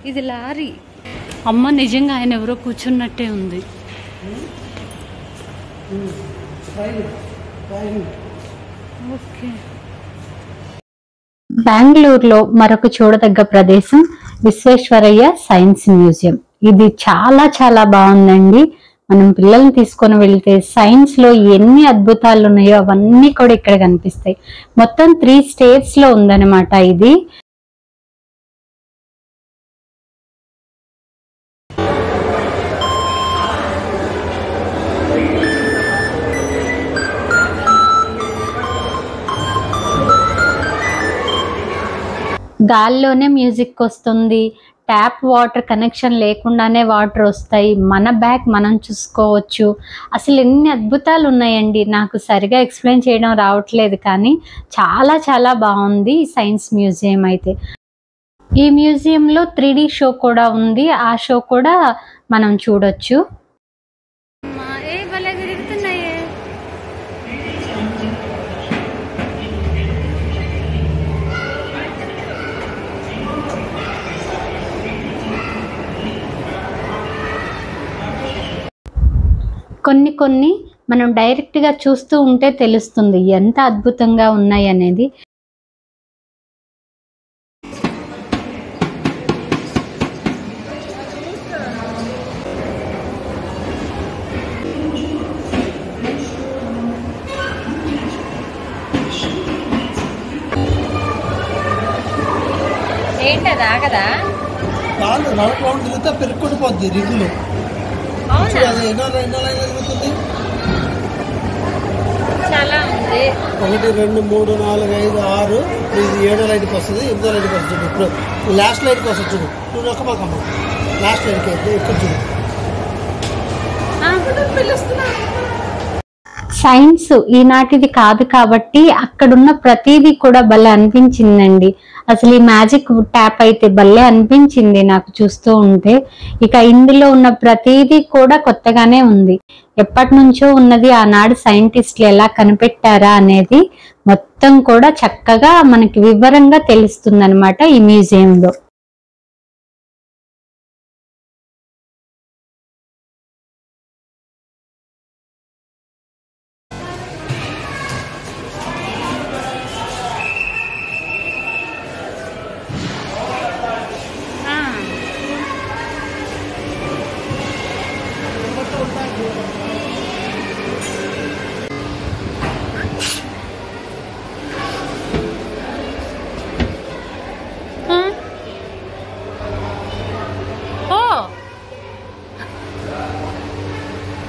ఇది లారీ. అమ్మ నిజంగా ఆయన ఎవరో కూర్చున్నట్టే ఉంది. ఓకే. బెంగళూరులో మరొక చూడదగ్గ ప్రదేశం విశ్వేశ్వరయ్య సైన్స్ మ్యూజియం. ఇది చాలా చాలా బాగుందండి. మనం పిల్లల్ని తీసుకొని వెళ్తే సైన్స్ లో ఎన్ని అద్భుతాలు ఉన్నాయో అవన్నీ కూడా ఇక్కడ కనిపిస్తాయి. మొత్తం 3 స్టేట్స్ లో ఉందన్నమాట ఇది. గాల్లోనే మ్యూజిక్ వస్తుంది. ట్యాప్ వాటర్ కనెక్షన్ లేకుండానే వాటర్ వస్తాయి. మన బ్యాగ్ మనం చూసుకోవచ్చు. అసలు ఎన్ని అద్భుతాలు ఉన్నాయండి. నాకు సరిగా ఎక్స్ప్లెయిన్ చేయడం రావట్లేదు, కానీ చాలా చాలా బాగుంది ఈ సైన్స్ మ్యూజియం అయితే. ఈ మ్యూజియంలో 3D షో కూడా ఉంది. ఆ షో కూడా మనం చూడొచ్చు. కొన్ని మనం డైరెక్ట్గా చూస్తూ ఉంటే తెలుస్తుంది ఎంత అద్భుతంగా ఉన్నాయి అనేది. ఏంటది ఆగదా? రౌండ్ తిరిగితే పెరుక్కొని పోద్ది రింగులు. చాలా ఉంది. 1 2 3 4 5 6 ఇది 7వ లైట్కి వస్తుంది, 8వ లైట్కి వస్తుంది. ఇప్పుడు లాస్ట్ లైట్కి వస్తుంది చూడు. నువ్వు నొక్కమాకమ్మ, లాస్ట్ లైట్కి అయితే ఇక్కడ చూడు. సైన్స్ ఈనాటిది కాదు కాబట్టి అక్కడున్న ప్రతిదీ కూడా భలే అనిపించిందండి. అసలు ఈ మ్యాజిక్ ట్యాప్ అయితే భలే అనిపించింది నాకు చూస్తూ ఉంటే. ఇక ఇందులో ఉన్న ప్రతిదీ కూడా కొత్తగానే ఉంది. ఎప్పటి నుంచో ఉన్నది ఆనాడు సైంటిస్టులు ఎలా కనిపెట్టారా అనేది మొత్తం కూడా చక్కగా మనకి వివరంగా తెలుస్తుంది అన్నమాట ఈ మ్యూజియంలో.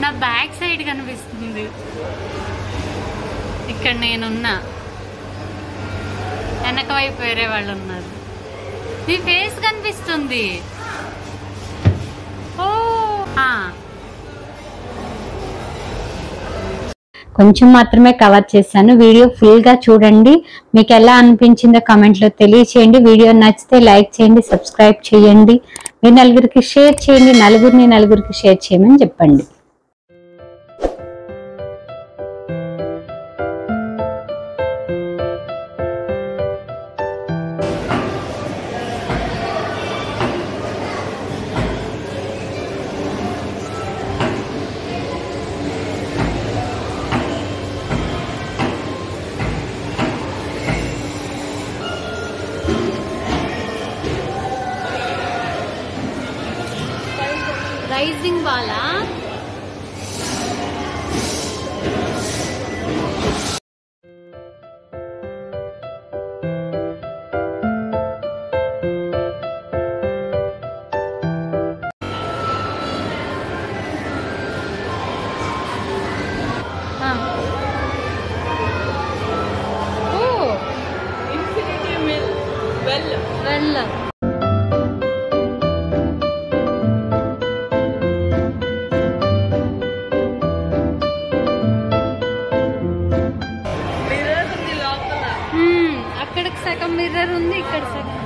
నా బ్యాక్ సైడ్ కనిపిస్తుంది. ఇక్కడ నేనున్నా, వెనక వైపు వేరే వాళ్ళు ఉన్నారు. నీ ఫేస్ కనిపిస్తుంది. కొంచెం మాత్రమే కవర్ చేశాను. వీడియో ఫుల్ గా చూడండి. మీకు ఎలా అనిపించిందో కామెంట్ లో తెలియచేయండి. వీడియో నచ్చితే లైక్ చేయండి, సబ్స్క్రైబ్ చేయండి, మీ నలుగురికి షేర్ చేయండి, నలుగురికి షేర్ చేయమని చెప్పండి. రైజింగ్ బాలా వెల్ అక్కడికి సగం మిర్రర్ ఉంది, ఇక్కడ సగం